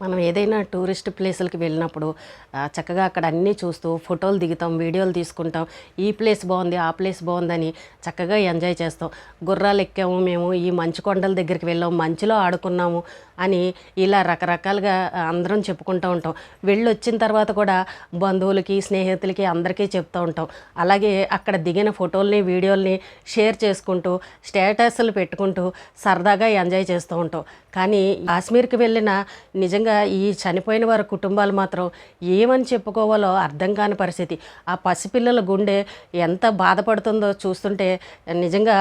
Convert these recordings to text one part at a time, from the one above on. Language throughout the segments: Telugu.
మనం ఏదైనా టూరిస్ట్ ప్లేసులకి వెళ్ళినప్పుడు చక్కగా అక్కడ అన్నీ చూస్తూ ఫోటోలు దిగుతాం, వీడియోలు తీసుకుంటాం. ఈ ప్లేస్ బాగుంది, ఆ ప్లేస్ బాగుందని చక్కగా ఎంజాయ్ చేస్తాం. గుర్రాలు ఎక్కాము, మేము ఈ మంచు కొండల దగ్గరికి వెళ్ళాము, మంచులో ఆడుకున్నాము అని ఇలా రకరకాలుగా అందరం చెప్పుకుంటూ ఉంటాం. వెళ్ళి వచ్చిన తర్వాత కూడా బంధువులకి, స్నేహితులకి అందరికీ చెప్తూ ఉంటాం. అలాగే అక్కడ దిగిన ఫోటోల్ని, వీడియోల్ని షేర్ చేసుకుంటూ స్టేటస్లు పెట్టుకుంటూ సరదాగా ఎంజాయ్ చేస్తూ ఉంటాం. కానీ కాశ్మీర్కి వెళ్ళిన నిజంగా ఈ చనిపోయిన వారి కుటుంబాలు మాత్రం ఏమని చెప్పుకోవాలో అర్థం కాని పరిస్థితి. ఆ పసిపిల్లల గుండె ఎంత బాధపడుతుందో చూస్తుంటే నిజంగా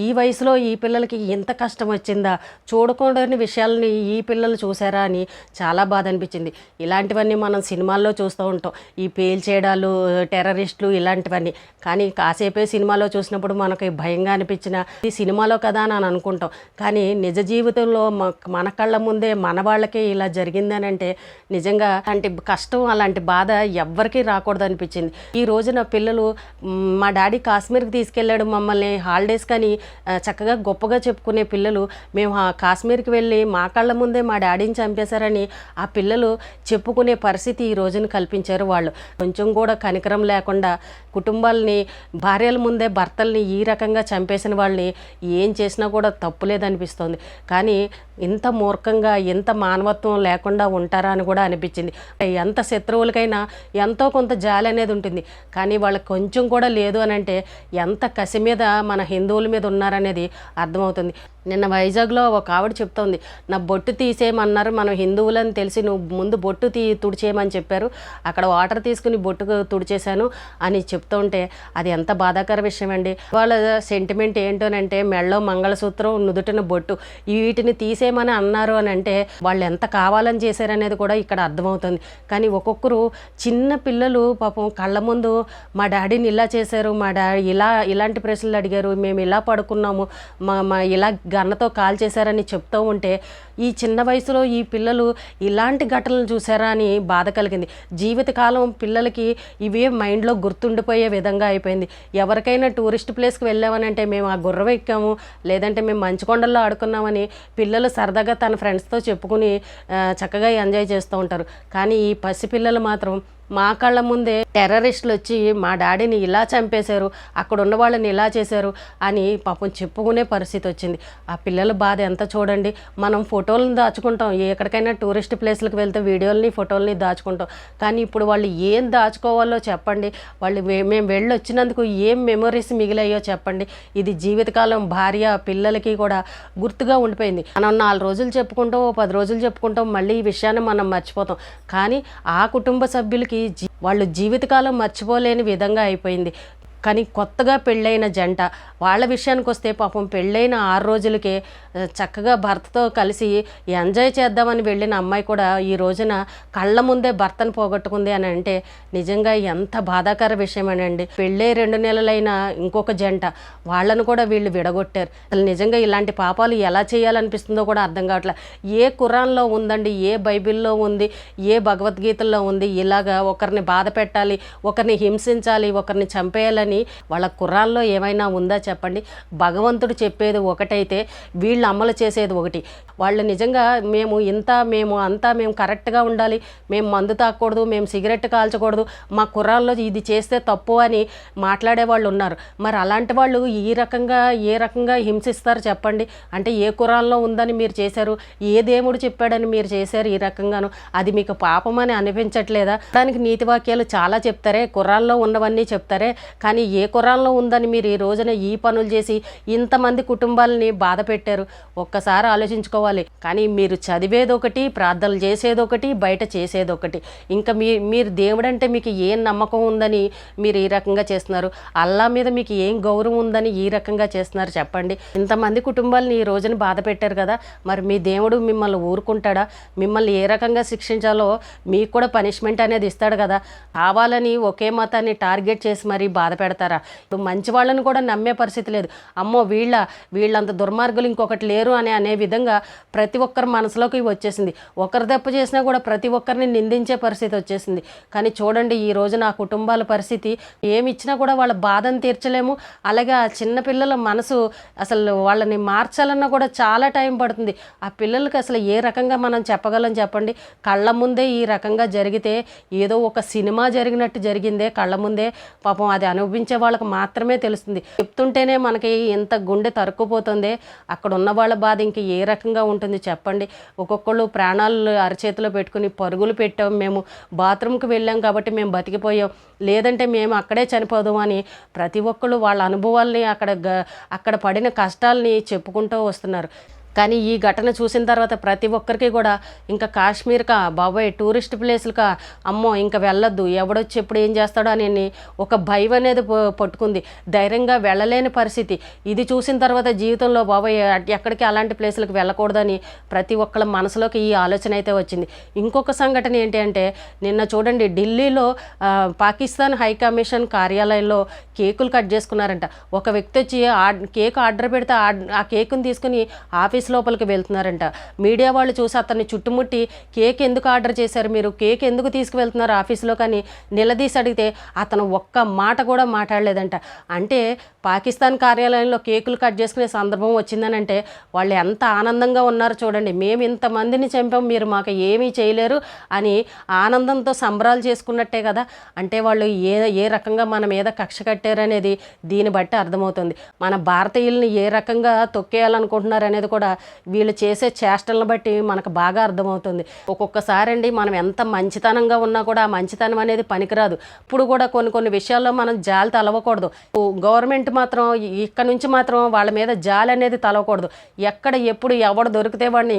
ఈ వయసులో ఈ పిల్లలకి ఎంత కష్టం వచ్చిందా, చూడకూడని విషయాలని ఈ పిల్లలు చూసారా అని చాలా బాధ అనిపించింది. ఇలాంటివన్నీ మనం సినిమాల్లో చూస్తూ ఉంటాం, ఈ పేల్చేయడాలు, టెర్రరిస్టులు ఇలాంటివన్నీ. కానీ కాసేపే సినిమాలో చూసినప్పుడు మనకి భయంగా అనిపించిన ఈ సినిమాలో కదా అని అనుకుంటాం. కానీ నిజ జీవితంలో మన కళ్ళ ముందే మన వాళ్ళకే ఇలా జరిగిందని అంటే నిజంగా అలాంటి కష్టం, అలాంటి బాధ ఎవ్వరికీ రాకూడదు అనిపించింది. ఈ రోజున పిల్లలు మా డాడీ కాశ్మీర్కి తీసుకెళ్ళాడు మమ్మల్ని హాలిడేస్ కానీ చక్కగా గొప్పగా చెప్పుకునే పిల్లలు, మేము కాశ్మీర్కి వెళ్ళి మా కళ్ళ ముందే మా డాడీని చంపేశారని ఆ పిల్లలు చెప్పుకునే పరిస్థితి ఈ రోజున కల్పించారు వాళ్ళు. కొంచెం కూడా కనికరం లేకుండా కుటుంబాలని, భార్యల ముందే భర్తల్ని ఈ రకంగా చంపేసిన వాళ్ళని ఏం చేసినా కూడా తప్పులేదనిపిస్తోంది. కానీ ఇంత మూర్ఖంగా, ఇంత మానవత్వం లేకుండా ఉంటారా అని కూడా అనిపించింది. ఎంత శత్రువులకైనా ఎంతో కొంత జాలి అనేది ఉంటుంది, కానీ వాళ్ళకి కొంచెం కూడా లేదు అని అంటే ఎంత కసి మీద మన హిందువుల మీద ఉన్నారనేది అర్థమవుతుంది. నిన్న వైజాగ్లో ఒక ఆవిడ చెప్తోంది, నా బొట్టు తీసేయమన్నారు, మనం హిందువులని తెలిసి నువ్వు ముందు బొట్టు తుడిచేయమని చెప్పారు, అక్కడ వాటర్ తీసుకుని బొట్టు తుడిచేశాను అని చెప్తూ ఉంటే అది ఎంత బాధాకర విషయం అండి. వాళ్ళ సెంటిమెంట్ ఏంటోనంటే మెళ్ళో మంగళసూత్రం, నుదుటిన బొట్టు, వీటిని తీసేయమని అన్నారు అని అంటే వాళ్ళు ఎంత కావాలని చేశారనేది కూడా ఇక్కడ అర్థమవుతుంది. కానీ ఒక్కొక్కరు చిన్న పిల్లలు పాపం కళ్ళ ముందు మా డాడీని ఇలా చేశారు, మా డాడీ ఇలాంటి ప్రశ్నలు అడిగారు, మేము ఇలా పడుకున్నాము, మా ఇలా గన్నతో కాల్ చేశారని చెప్తూ ఉంటే ఈ చిన్న వయసులో ఈ పిల్లలు ఇలాంటి ఘటనలు చూసారా అని బాధ కలిగింది. జీవితకాలం పిల్లలకి ఇవే మైండ్లో గుర్తుండిపోయే విధంగా అయిపోయింది. ఎవరికైనా టూరిస్ట్ ప్లేస్కి వెళ్ళామనంటే మేము ఆ గుర్రం ఎక్కాము, లేదంటే మేము మంచుకొండల్లో ఆడుకున్నామని పిల్లలు సరదాగా తన ఫ్రెండ్స్తో చెప్పుకుని చక్కగా ఎంజాయ్ చేస్తూ ఉంటారు. కానీ ఈ పసిపిల్లలు మాత్రం మా కళ్ళ ముందే టెర్రరిస్టులు వచ్చి మా డాడీని ఇలా చంపేశారు, అక్కడ ఉన్న వాళ్ళని ఇలా చేశారు అని పాపం చెప్పుకునే పరిస్థితి వచ్చింది. ఆ పిల్లల బాధ ఎంత చూడండి. మనం ఫోటోలను దాచుకుంటాం, ఎక్కడికైనా టూరిస్ట్ ప్లేస్లకు వెళ్తే వీడియోలని, ఫోటోలని దాచుకుంటాం. కానీ ఇప్పుడు వాళ్ళు ఏం దాచుకోవాలో చెప్పండి, వాళ్ళు మేము వెళ్ళి వచ్చినందుకు ఏం మెమొరీస్ మిగిలాయో చెప్పండి. ఇది జీవితకాలం భార్య పిల్లలకి కూడా గుర్తుగా ఉండిపోయింది. మనం 4 రోజులు చెప్పుకుంటాం, 10 రోజులు చెప్పుకుంటాం, మళ్ళీ ఈ విషయాన్ని మనం మర్చిపోతాం. కానీ ఆ కుటుంబ సభ్యులకి వాళ్ళు జీవితకాలం మర్చిపోలేని విధంగా అయిపోయింది. కానీ కొత్తగా పెళ్ళైన జంట వాళ్ళ విషయానికి వస్తే పాపం పెళ్ళైన 6 రోజులకే చక్కగా భర్తతో కలిసి ఎంజాయ్ చేద్దామని వెళ్ళిన అమ్మాయి కూడా ఈ రోజున కళ్ళ ముందే భర్తను పోగొట్టుకుంది అని అంటే నిజంగా ఎంత బాధాకర విషయమేనండి. పెళ్ళే 2 నెలలైన ఇంకొక జంట, వాళ్ళను కూడా వీళ్ళు విడగొట్టారు. అసలు నిజంగా ఇలాంటి పాపాలు ఎలా చేయాలనిపిస్తుందో కూడా అర్థం కావట్లేదు. ఏ ఖురాన్లో ఉందండి, ఏ బైబిల్లో ఉంది, ఏ భగవద్గీతల్లో ఉంది ఇలాగా ఒకరిని బాధ పెట్టాలి, ఒకరిని హింసించాలి, ఒకరిని చంపేయాలని వాళ్ళ ఖురాన్లో ఏమైనా ఉందా చెప్పండి. భగవంతుడు చెప్పేది ఒకటైతే వీళ్ళు అమలు చేసేది ఒకటి. వాళ్ళు నిజంగా మేము కరెక్ట్గా ఉండాలి, మేము మందు తాగకూడదు, మేము సిగరెట్ కాల్చకూడదు, మా ఖురాన్లో ఇది చేస్తే తప్పు అని మాట్లాడే వాళ్ళు ఉన్నారు. మరి అలాంటి వాళ్ళు ఏ రకంగా హింసిస్తారు చెప్పండి. అంటే ఏ ఖురాన్లో ఉందని మీరు చేశారు, ఏ దేవుడు చెప్పాడని మీరు చేశారు ఈ రకంగాను, అది మీకు పాపం అని అనిపించట్లేదా? దానికి నీతి వాక్యాలు చాలా చెప్తారే, ఖురాన్లో ఉన్నవన్నీ చెప్తారే, కానీ ఏ ఖురాన్లో ఉందని మీరు ఈ రోజున ఈ పనులు చేసి ఇంతమంది కుటుంబాలని బాధ పెట్టారు. ఒక్కసారి ఆలోచించుకోవాలి. కానీ మీరు చదివేది ఒకటి, ప్రార్థనలు చేసేది ఒకటి, బయట చేసేది ఒకటి. ఇంకా మీరు దేవుడు అంటే మీకు ఏం నమ్మకం ఉందని మీరు ఈ రకంగా చేస్తున్నారు? అల్లా మీద మీకు ఏం గౌరవం ఉందని ఈ రకంగా చేస్తున్నారు చెప్పండి. ఇంతమంది కుటుంబాలని ఈ రోజున బాధ పెట్టారు కదా, మరి మీ దేవుడు మిమ్మల్ని ఊరుకుంటాడా? మిమ్మల్ని ఏ రకంగా శిక్షించాలో మీకు కూడా పనిష్మెంట్ అనేది ఇస్తాడు కదా. కావాలని ఒకే మతాన్ని టార్గెట్ చేసి మరీ బాధ పెడతారా? ఇప్పుడు మంచి వాళ్ళని కూడా నమ్మే పరిస్థితి లేదు. అమ్మో వీళ్ళంత దుర్మార్గులు ఇంకొకటి లేరు అనే విధంగా ప్రతి ఒక్కరి మనసులోకి వచ్చేసింది. ఒకరు తప్పు చేసినా కూడా ప్రతి ఒక్కరిని నిందించే పరిస్థితి వచ్చేసింది. కానీ చూడండి ఈ రోజు నా కుటుంబాల పరిస్థితి, ఏమి ఇచ్చినా కూడా వాళ్ళ బాధను తీర్చలేము. అలాగే ఆ చిన్నపిల్లల మనసు అసలు వాళ్ళని మార్చాలన్నా కూడా చాలా టైం పడుతుంది. ఆ పిల్లలకి అసలు ఏ రకంగా మనం చెప్పగలం చెప్పండి? కళ్ళ ముందే ఈ రకంగా జరిగితే ఏదో ఒక సినిమా జరిగినట్టు జరిగిందే కళ్ళ ముందే. పాపం అది అనుభవించే వాళ్ళకి మాత్రమే తెలుస్తుంది. చెప్తుంటేనే మనకి ఎంత గుండె తరుక్కుపోతుంది. అక్కడ ఉన్న వాళ్ళ బాధ ఇంక ఏ రకంగా ఉంటుంది చెప్పండి? ఒక్కొక్కళ్ళు ప్రాణాలు అరచేతిలో పెట్టుకుని పరుగులు పెట్టాం, మేము బాత్రూమ్కి వెళ్ళాం కాబట్టి మేము బతికిపోయాం, లేదంటే మేము అక్కడే చనిపోదాం అని ప్రతి ఒక్కళ్ళు వాళ్ళ అనుభవాల్ని అక్కడ పడిన కష్టాలని చెప్పుకుంటూ వస్తున్నారు. కానీ ఈ ఘటన చూసిన తర్వాత ప్రతి ఒక్కరికి కూడా ఇంకా కాశ్మీర్కా బాబాయ్ టూరిస్ట్ ప్లేసులకా అమ్మో ఇంకా వెళ్ళొద్దు, ఎవడొచ్చి ఎప్పుడు ఏం చేస్తాడో అని ఒక భయం అనేది పట్టుకుంది. ధైర్యంగా వెళ్ళలేని పరిస్థితి. ఇది చూసిన తర్వాత జీవితంలో బాబాయ్ ఎక్కడికి అలాంటి ప్లేసులకు వెళ్ళకూడదని ప్రతి ఒక్కళ్ళ మనసులోకి ఈ ఆలోచన అయితే వచ్చింది. ఇంకొక సంఘటన ఏంటి అంటే నిన్న చూడండి ఢిల్లీలో పాకిస్తాన్ హై కమిషన్ కార్యాలయంలో కేకులు కట్ చేసుకున్నారంట. ఒక వ్యక్తి వచ్చి కేక్ ఆర్డర్ పెడితే ఆ కేకుని తీసుకుని ఆఫీస్ లోపలికి వెళ్తున్నారంట. మీడియా వాళ్ళు చూసి అతన్ని చుట్టుముట్టి కేక్ ఎందుకు ఆర్డర్ చేశారు, మీరు కేక్ ఎందుకు తీసుకువెళ్తున్నారు ఆఫీస్లో కానీ నిలదీసి అడిగితే అతను ఒక్క మాట కూడా మాట్లాడలేదంట. అంటే పాకిస్తాన్ కార్యాలయంలో కేకులు కట్ చేసుకునే సందర్భం వచ్చిందనంటే వాళ్ళు ఎంత ఆనందంగా ఉన్నారో చూడండి. మేము ఇంతమందిని చంపాం, మీరు మాకు ఏమీ చేయలేరు అని ఆనందంతో సంబరాలు చేసుకున్నట్టే కదా. అంటే వాళ్ళు ఏ రకంగా మన మీద కక్ష కట్టారనేది దీన్ని బట్టి అర్థమవుతుంది. మన భారతీయుల్ని ఏ రకంగా తొక్కేయాలనుకుంటున్నారు అనేది కూడా వీళ్ళు చేసే చేష్టలను బట్టి మనకు బాగా అర్థమవుతుంది. ఒక్కొక్కసారి అండి మనం ఎంత మంచితనంగా ఉన్నా కూడా ఆ మంచితనం అనేది పనికిరాదు. ఇప్పుడు కూడా కొన్ని విషయాల్లో మనం జాలి తలవకూడదు. గవర్నమెంట్ మాత్రం ఇక్కడ నుంచి మాత్రం వాళ్ళ మీద జాలి అనేది తలవకూడదు. ఎక్కడ ఎప్పుడు ఎవడు దొరికితే వాడిని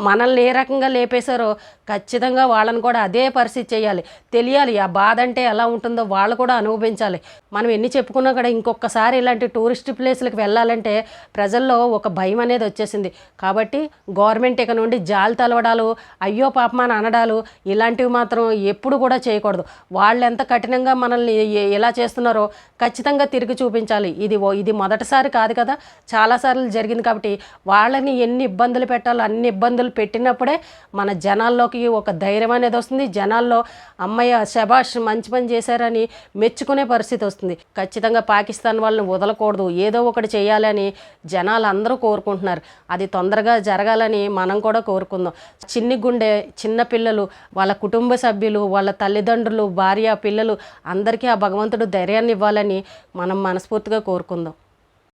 మనల్ని ఏ రకంగా లేపేశారో ఖచ్చితంగా వాళ్ళని కూడా అదే పరిస్థితి చేయాలి. తెలియాలి ఆ బాధ అంటే ఎలా ఉంటుందో వాళ్ళు కూడా అనుభవించాలి. మనం ఎన్ని చెప్పుకున్నా కూడా ఇంకొకసారి ఇలాంటి టూరిస్ట్ ప్లేస్లకు వెళ్ళాలంటే ప్రజల్లో ఒక భయం అనేది వచ్చేసింది. కాబట్టి గవర్నమెంట్ ఇక నుండి జాలి తలవడాలు, అయ్యో పాపమాన అనడాలు ఇలాంటివి మాత్రం ఎప్పుడు కూడా చేయకూడదు. వాళ్ళు ఎంత కఠినంగా మనల్ని ఎలా చేస్తున్నారో ఖచ్చితంగా తిరిగి చూపించాలి. ఇది మొదటిసారి కాదు కదా, చాలాసార్లు జరిగింది. కాబట్టి వాళ్ళని ఎన్ని ఇబ్బందులు పెట్టాలో అన్ని ఇబ్బందులు పెట్టినప్పుడే మన జనాల్లోకి ఒక ధైర్యం అనేది వస్తుంది. జనాల్లో అమ్మయ్య శబాష్ మంచి పని చేశారని మెచ్చుకునే పరిస్థితి వస్తుంది. ఖచ్చితంగా పాకిస్తాన్ వాళ్ళని వదలకూడదు, ఏదో ఒకటి చేయాలని జనాలు అందరూ కోరుకుంటున్నారు. అది తొందరగా జరగాలని మనం కూడా కోరుకుందాం. చిన్ని గుండె చిన్న పిల్లలు, వాళ్ళ కుటుంబ సభ్యులు, వాళ్ళ తల్లిదండ్రులు, భార్య, పిల్లలు అందరికీ ఆ భగవంతుడు ధైర్యాన్ని ఇవ్వాలని మనం మనస్ఫూర్తిగా కోరుకుందాం.